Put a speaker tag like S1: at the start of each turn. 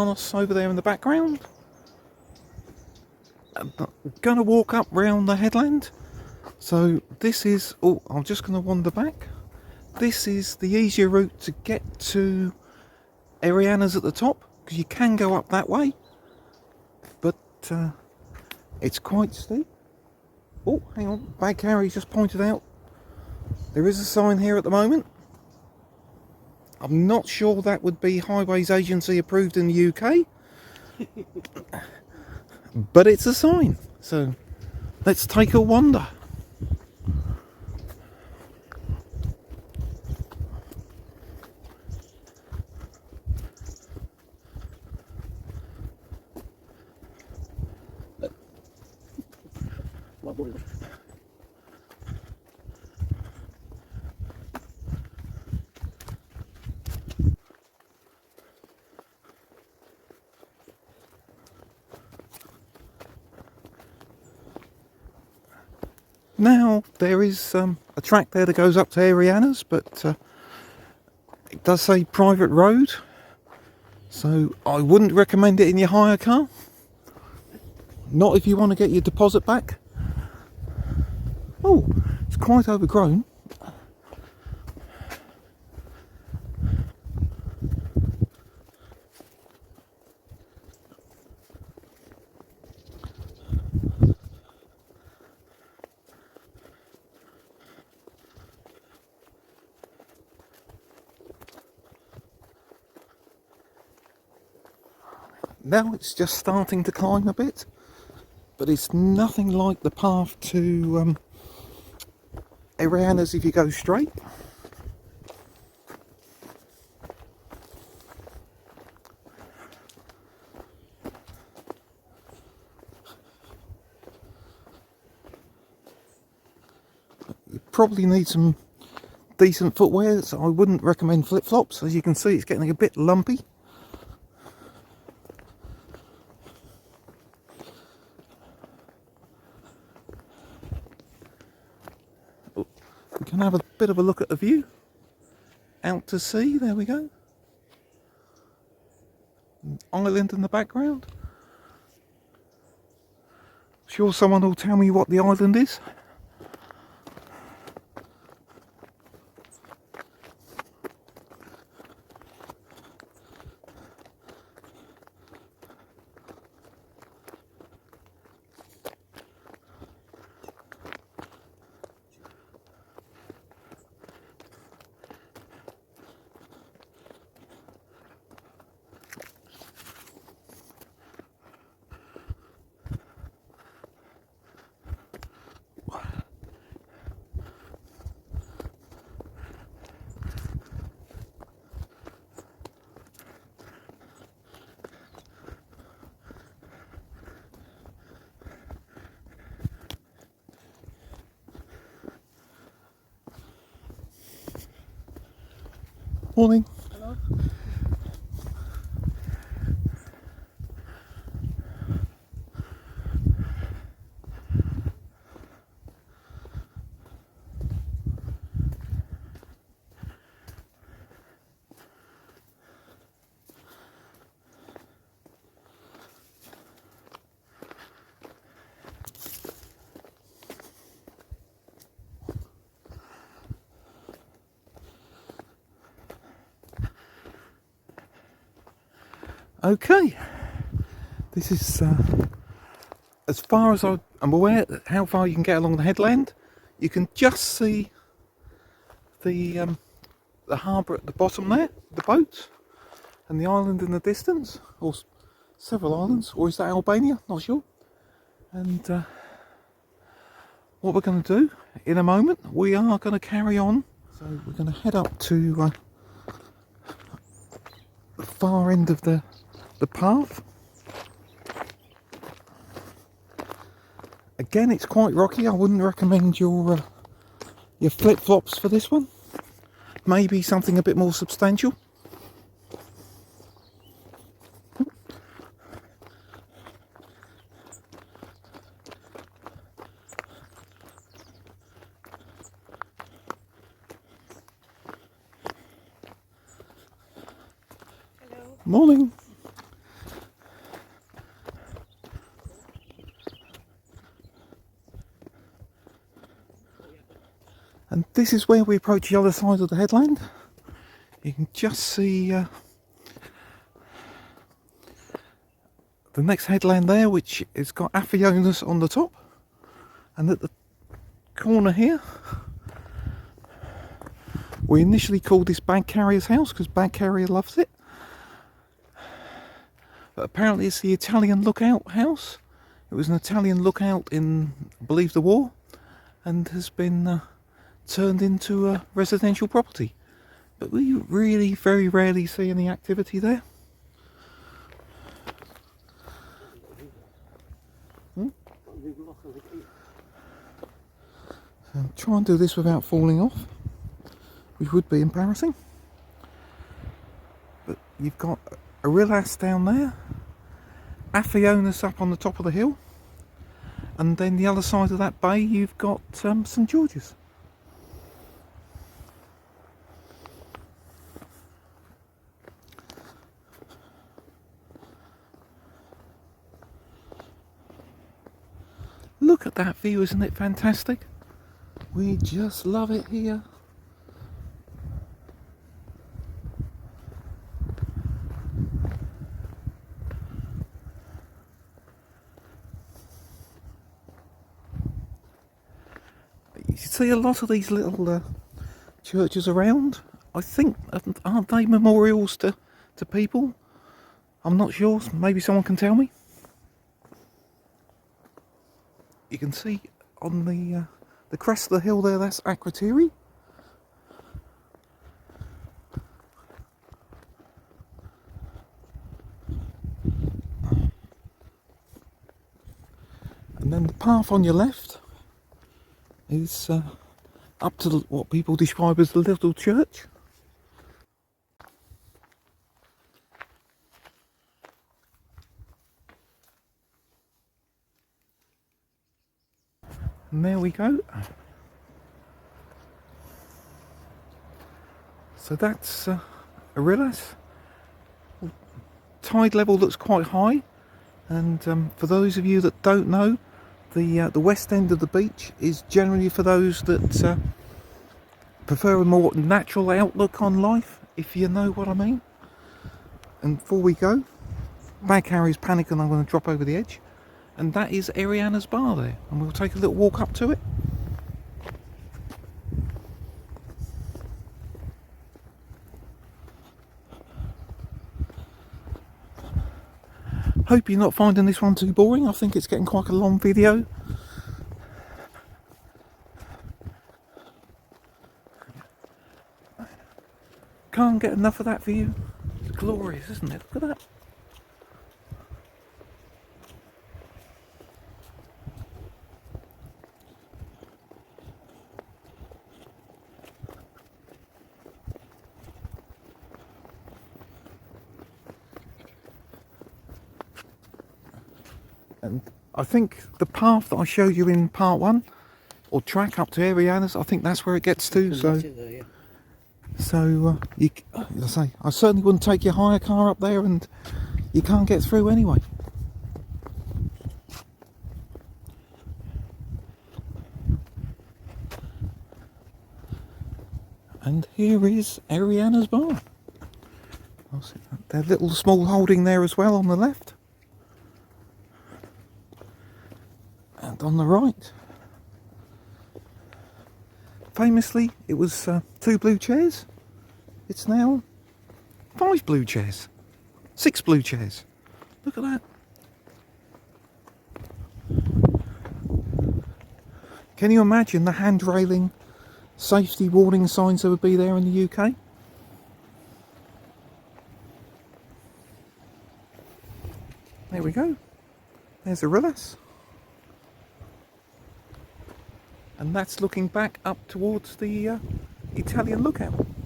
S1: Stefanos over there in the background. I'm going to walk up round the headland. So this is, oh, I'm just going to wander back. This is the easier route to get to Erianna's at the top, because you can go up that way, but it's quite steep. Oh, hang on, Bag Harry just pointed out there is a sign here at the moment. I'm not sure that would be Highways Agency approved in the UK, but it's a sign, so let's take a wander. Now there is a track there that goes up to Arianna's, but it does say private road, so I wouldn't recommend it in your hire car. Not if you want to get your deposit back. Oh, it's quite overgrown. Now it's just starting to climb a bit, but it's nothing like the path to Arianna's if you go straight. You probably need some decent footwear, so I wouldn't recommend flip-flops. As you can see, it's getting a bit lumpy. We can have a bit of a look at the view out to sea. There we go. An island in the background. Sure someone will tell me what the island is. Morning.
S2: Hello.
S1: Okay, this is as far as I'm aware how far you can get along the headland. You can just see the harbour at the bottom there, the boat, and the island in the distance, or several islands, or is that Albania? Not sure. And what we're going to do in a moment, we are going to carry on. So we're going to head up to the far end of the path. Again, it's quite rocky. I wouldn't recommend your flip-flops for this one. Maybe something a bit more substantial.
S2: Hello.
S1: Morning. And this is where we approach the other side of the headland. You can just see the next headland there, which has got Afionas on the top. And at the corner here, we initially called this bag carrier's house because bag carrier loves it. But apparently it's the Italian lookout house. It was an Italian lookout in, I believe, the war, and has been turned into a residential property. But we really very rarely see any activity there. So try and do this without falling off, which would be embarrassing. But you've got Arillas down there, Afionas up on the top of the hill, and then the other side of that bay you've got St George's. Look at that view, isn't it fantastic? We just love it here. You see a lot of these little churches around. I think, aren't they memorials to people? I'm not sure, maybe someone can tell me. You can see on the crest of the hill there, that's Akrotiri. And then the path on your left is up to what people describe as the little church. And there we go. So that's Arillas. Tide level looks quite high, and for those of you that don't know, the west end of the beach is generally for those that prefer a more natural outlook on life, if you know what I mean. And before we go, bag carrier's panicking, I'm going to drop over the edge. And that is Erianna's bar there, and we'll take a little walk up to it. Hope you're not finding this one too boring. I think it's getting quite a long video. Can't get enough of that view. It's glorious, isn't it? Look at that. And I think the path that I showed you in part one, or track up to Ariana's, I think that's where it gets to. So as I say, I certainly wouldn't take your hire car up there, and you can't get through anyway. And here is Arianna's bar. Their little small holding there as well on the left. And on the right, famously, it was 2 blue chairs. It's now 5 blue chairs, 6 blue chairs. Look at that. Can you imagine the hand railing safety warning signs that would be there in the UK? There we go. There's Arillas. And that's looking back up towards the Italian lookout.